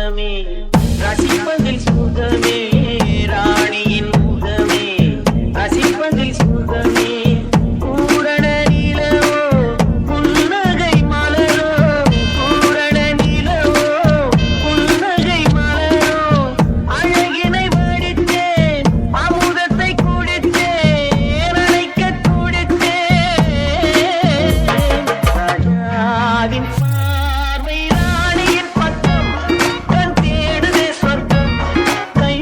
சுகமே ரசிப்பதில் சுகமே ராணியின் முகமே ரசிப்பதில் சுகமே பூரண நிலவோ புன்னகை மலரோ பூரண நிலவோ புன்னகை மலரோ அழகினை வடித்தேன் அமுதத்தை குடித்தேன் அணைக்க துடித்தேன் ராஜாவின் பார்வை ராணியின் பக்கம் கண் தேடுதே சொர்க்கம் கை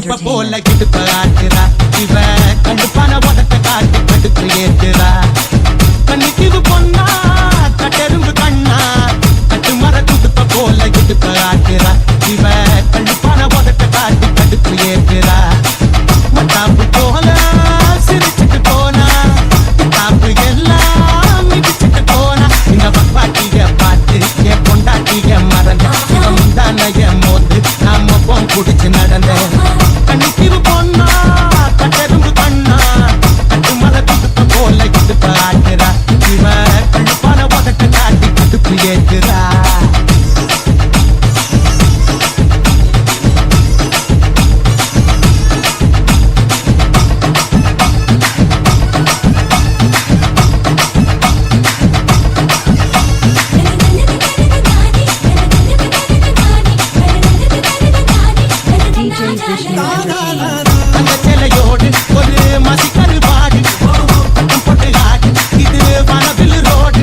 துடுப்ப போல இடுப்ப ஆட்டுறா இவ கண்டுப்பான உதட்ட காட்டி கடுப்பு ஏத்துறா கண்ணிக்கு பொண்ணா கட்டெரும்பு கண்ணா கட்டு மர துடுப்ப போல இடுப்ப ஆட்டுறா இவ கண்டுப்பான உதட்ட காட்டி கடுப்பு ஏத்துறா மட்டாப்பு போல சிரிச்சுட்டு போனா தாப்பு எல்லாம் மிதிச்சுட்டு போனா இந்த பாட்டிய பார்த்து என் பொண்டாட்டிய மறந்த இவன் முந்தானைய மோந்து நாம போன் குடிச்சு நடந்த கண்ணிக்கு பொண்ணா கட்டெரும்பு கண்ணா கட்டு மர துடுப்ப போல இடுப்ப ஆட்டுறா இவ கண்டுப்பான உதட்ட காட்டி கடுப்பு ஏத்துறா அந்த சிலையோடு ஒரு மசிக்கரு பாடு போட்டு ஆடு இது வனவில் ரோடு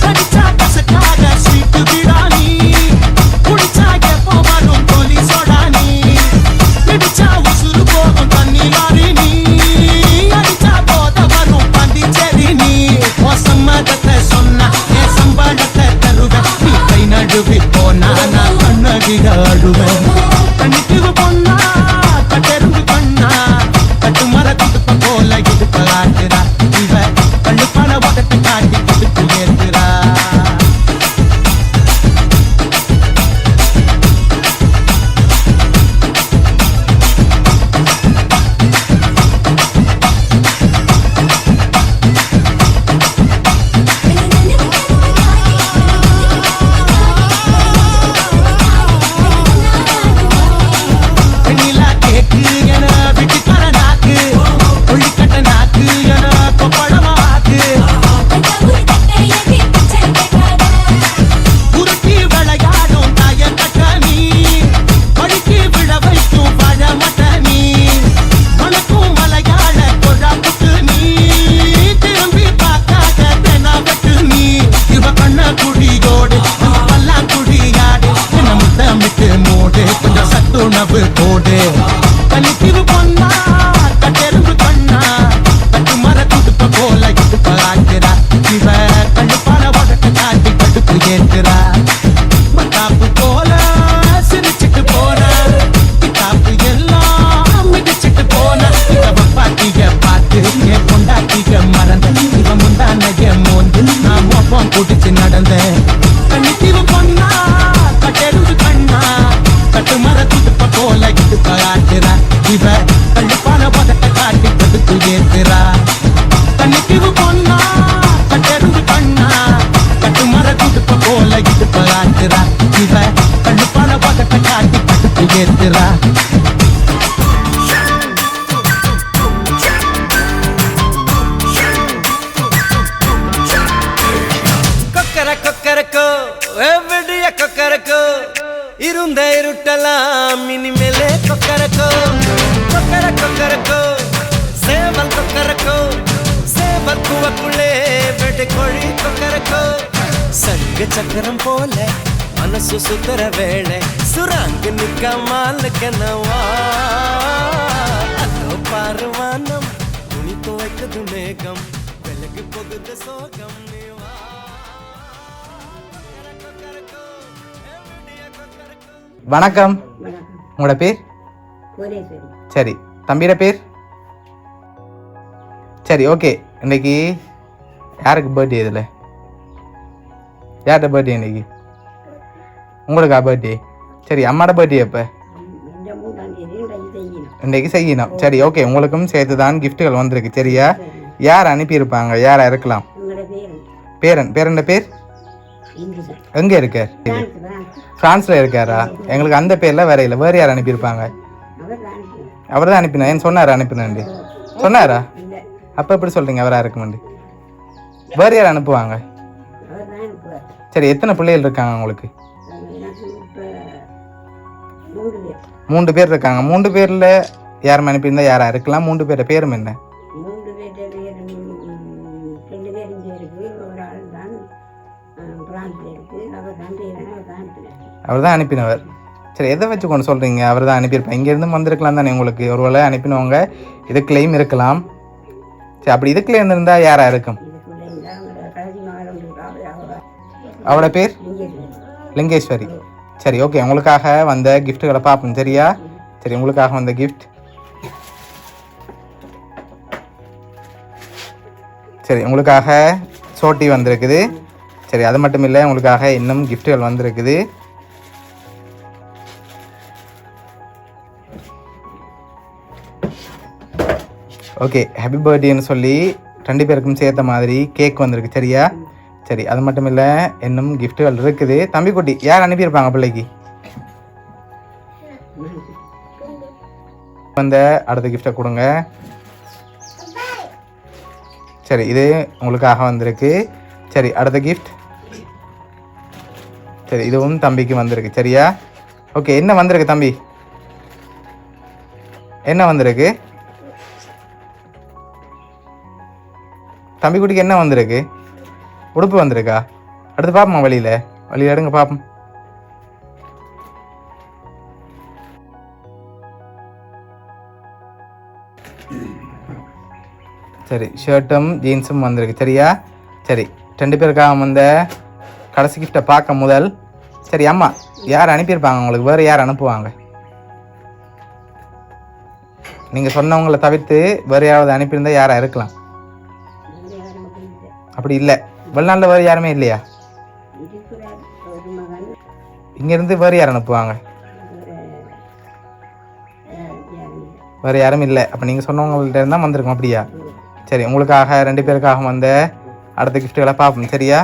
கடிச்சா கசக்காக ஸ்வீட்டு விடானி குடிச்சா எப்போ வரும் கோலி சோடானி பிடிச்சா உசுறு போகும் தண்ணி லாரி நீ அடிச்சா போத வரும் பாண்டிச்சேரி நீ சம்மதத்தை சொன்னா என் சம்பளத்தை தருவேன் நீ கை நடுவி போனா நான் கண்ணகிட அழுவேன் கண்ணிக்கு பொண்ணா கட்டெரும்பு கண்ணா கட்டு மர துடுப்ப போல இடுப்ப ஆட்டுறா இவ கண்ணுப்பான உதட்ட காட்டி கொடுத்து ஏத்துறா வெண்ணிலா கேக்கு என வீட்டுக்கார நாக்கு ஒளிக்கட்ட நாக்கு என கொப்பளமாக்கு உருட்டி விளையாடும் தாய கட்ட நீ படிக்கு விழ வைக்கும் பழமட்ட நீ மனக்கும் மலையாள கொழா புட்டு நீ திரும்பி பார்க்காத தெனாவட்டு நீ இவ கண்ண குடியோடு பல்லாம் குடியாடு என்ன முத்தமிட்டு மூடு கொஞ்சம் சத்துணவு போடு கண்ணிக்கு பொண்ணா கட்டெரும்பு கண்ணா கட்டு மர துடுப்ப போல இடுப்ப ஆட்டுறா இவ கண்ணுப்பான உதட்ட காட்டி கடுப்பு ஏத்துறா மத்தாப்பு போல சிரிச்சுட்டு போனா கிட்டாப்பு எல்லாம் மிதிச்சுட்டு போனா இவ பாட்டிய பார்த்து என் பொண்டாட்டிய மறந்த இவ முந்தானைய மோந்து நான் மோப்பம் குடிச்சு நடந்த கண்ணிக்கு பொண்ணா கட்டெரும்பு கண்ணா கட்டு மர துடுப்ப போல இடுப்ப ஆட்டுறா இவ கண்ணுப்பான உதட்ட காட்டி கடுப்பு ஏத்துறா கண்ணிக்கு பொண்ணா கட்டெரும்பு கண்ணா கட்டு மர துடுப்ப போல இடுப்ப ஆட்டுறா இவ கண்ணுப்பான உதட்ட காட்டி கடுப்பு ஏத்துறா கொக்கர கொக்கரக்கோ எவ்வடிய கொக்கரக்கோ இருந்த இருட்டலாம் இனிமேலே கொக்கரக்கோ கொக்கர கொக்கரக்கோ சேவல் கொக்கரக்கோ சேவல் குவக்குள்ளே வெட்டு கோழி கொக்கரக்கோ சங்க சக்கரம் போல மனசு சுத்தர வேளை சுராங்கு நிக்க மாலுக்கனவா அதோ பாருவானம் துணி துவைக்குது மேகம் விலகு போகுது சோகம் நீவா வணக்கம். உங்களோட பேர்? சரி, தம்பியோட பேர்? சரி, ஓகே. இன்னைக்கு யாருக்கு பர்த்டே? இதில் யார்கிட்ட பர்த்டே இன்னைக்கு? உங்களுக்கா பர்த்டே? சரி, அம்மாட பர்த்டே எப்போ? இன்னைக்கு செய்யணும். சரி, ஓகே. உங்களுக்கும் சேர்த்து தான் கிஃப்ட்டுகள் வந்திருக்கு. சரியா? யார் அனுப்பியிருப்பாங்க? யாரா இருக்கலாம்? பேரன் பேர் எங்கே இருக்கார்? ஃப்ரான்ஸில் இருக்காரா? எங்களுக்கு அந்த பேரில் வேற இல்லை. வேறு யார் அனுப்பியிருப்பாங்க? அவர் தான் அனுப்பினா. ஏன் சொன்னார் அனுப்பினு சொன்னாரா? அப்போ எப்படி சொல்கிறீங்க அவராக இருக்குமெண்டு? வேறு யார் அனுப்புவாங்க? சரி, எத்தனை பிள்ளைகள் இருக்காங்க உங்களுக்கு? 3 பேர் இருக்காங்க. 3 பேரில் யாரும் அனுப்பியிருந்தா யாராக இருக்கலாம்? 3 பேர் பேரும் என்ன? அவர் தான் அனுப்பினவர். சரி, எதை வச்சு கொண்டு சொல்கிறீங்க அவர் தான் அனுப்பியிருப்பேன்? இங்கேருந்து வந்திருக்கலாம் தானே உங்களுக்கு? ஒரு வேளை அனுப்பினவங்க இதுக்குள்ளேயும் இருக்கலாம். சரி, அப்படி இதுக்குள்ளே இருந்திருந்தால் யாராக இருக்கும்? அவரோட பேர் லிங்கேஸ்வரி. சரி, ஓகே. உங்களுக்காக வந்த கிஃப்ட்டுகளை பார்ப்போம். சரியா? சரி, உங்களுக்காக வந்த கிஃப்ட். சரி, உங்களுக்காக சோட்டி வந்திருக்குது. சரி, அது மட்டும் இல்லை, உங்களுக்காக இன்னும் கிஃப்ட்டுகள் வந்திருக்குது. ஓகே, ஹாப்பி பர்த்டேன்னு சொல்லி 2 பேருக்கும் சேர்த்த மாதிரி கேக் வந்திருக்கு. சரியா? சரி, அது மட்டும் இல்லை, இன்னும் கிஃப்ட்டுகள் இருக்குது. தம்பி குட்டி யார் அனுப்பியிருப்பாங்க பிள்ளைக்கு? வந்த அடுத்த கிஃப்டை கொடுங்க. சரி, இது உங்களுக்காக வந்திருக்கு. சரி, அடுத்த கிஃப்ட். சரி, இதுவும் தம்பிக்கு வந்திருக்கு. சரியா? ஓகே, என்ன வந்திருக்கு தம்பி? என்ன வந்திருக்கு தம்பி குட்டிக்கு? என்ன வந்திருக்கு? உடுப்பு வந்திருக்கா? அடுத்து பார்ப்போம். வழியில் எடுங்க பார்ப்போம். சரி, ஷர்ட்டும் ஜீன்ஸும் வந்திருக்கு. சரியா? சரி, 2 பேருக்காக வந்த கடைசி கிஃப்டை பார்க்க முதல். சரி அம்மா, யார் அனுப்பியிருப்பாங்க உங்களுக்கு? வேறு யார் அனுப்புவாங்க? நீங்கள் சொன்னவங்களை தவிர்த்து வேறு யாராவது அனுப்பியிருந்தால் யாராக இருக்கலாம்? அப்படி இல்லை, வெளிநாட்டில் வேறு யாருமே இல்லையா? இங்கேருந்து வேறு யார் அனுப்புவாங்க? வேறு யாரும் இல்லை. அப்போ நீங்கள் சொன்னவங்கள்ட்ட இருந்தால் வந்திருக்கும். அப்படியா? சரி, உங்களுக்காக 2 பேருக்காக வந்த அடுத்த கிஃப்ட்டுகளை பார்ப்போம். சரியா?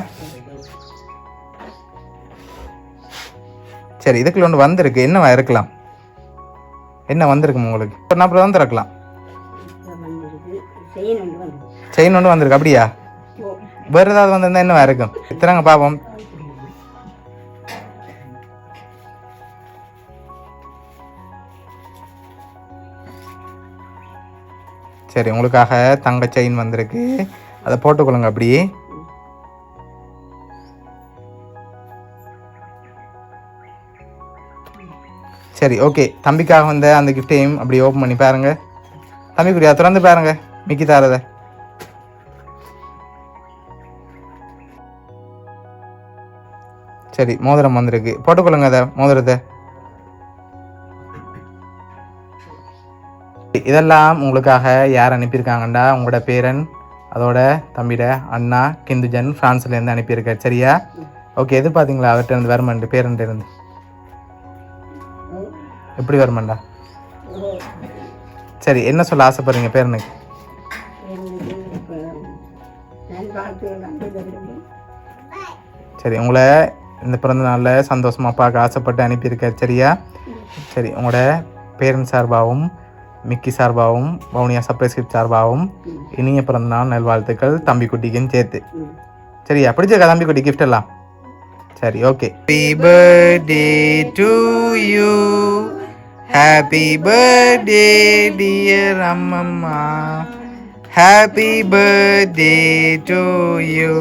சரி, இதுக்குள்ள ஒன்று வந்திருக்கு. என்னவா இருக்கலாம்? என்ன வந்திருக்கும் உங்களுக்கு? அப்புறம் தான் திறக்கலாம். செயின் ஒன்று வந்திருக்கு. அப்படியா? வேறு ஏதாவது வந்திருந்தா என்னவா இருக்கும்? திறங்க பார்ப்போம். சரி, உங்களுக்காக தங்க செயின் வந்திருக்கு. அதை போட்டுக்கொள்ளுங்க அப்படியே. சரி, ஓகே. தம்பிக்காக வந்த அந்த கிஃப்டையும் அப்படி ஓப்பன் பண்ணி பாருங்க. தம்பிக்குடியா திறந்து பாருங்க மிக்கி தாரதை. சரி, மோதிரம் வந்திருக்கு. போட்டுக்கொள்ளுங்க அதை மோதிரத்தை. இதெல்லாம் உங்களுக்காக யார் அனுப்பியிருக்காங்கண்டா உங்களோட பேரன், அதோட தம்பிட அண்ணா கிந்துஜன் ஃப்ரான்ஸ்லேருந்து அனுப்பியிருக்காரு. சரியா? ஓகே, எதிர்பார்த்தீங்களா அவர்கிட்ட இருந்து வருமானு? பேரன்ட்டு இருந்து எப்படி வருமாண்டா? சரி, என்ன சொல்ல ஆசைப்படுறீங்க பேரனுக்கு? சரி, உங்களை இந்த பிறந்த நாளில் சந்தோஷமாக பார்க்க ஆசைப்பட்டு அனுப்பியிருக்காரு. சரியா? சரி, உங்களோட பேரன் சார்பாகவும் மிக்கி சார்பாகவும் வவுனியா சர்ப்ரைஸ் கிஃப்ட் சார்பாகவும் இனிய பிறந்த நாள் நல்வாழ்த்துக்கள் தம்பி குட்டிக்குன்னு சேர்த்து. சரியா? பிடிச்சிருக்கா தம்பி குட்டி கிஃப்ட் எல்லாம்? சரி, okay. Happy birthday to you, happy birthday dear அம்மம்மா, ஹாப்பி பர்த்டே டு யூ.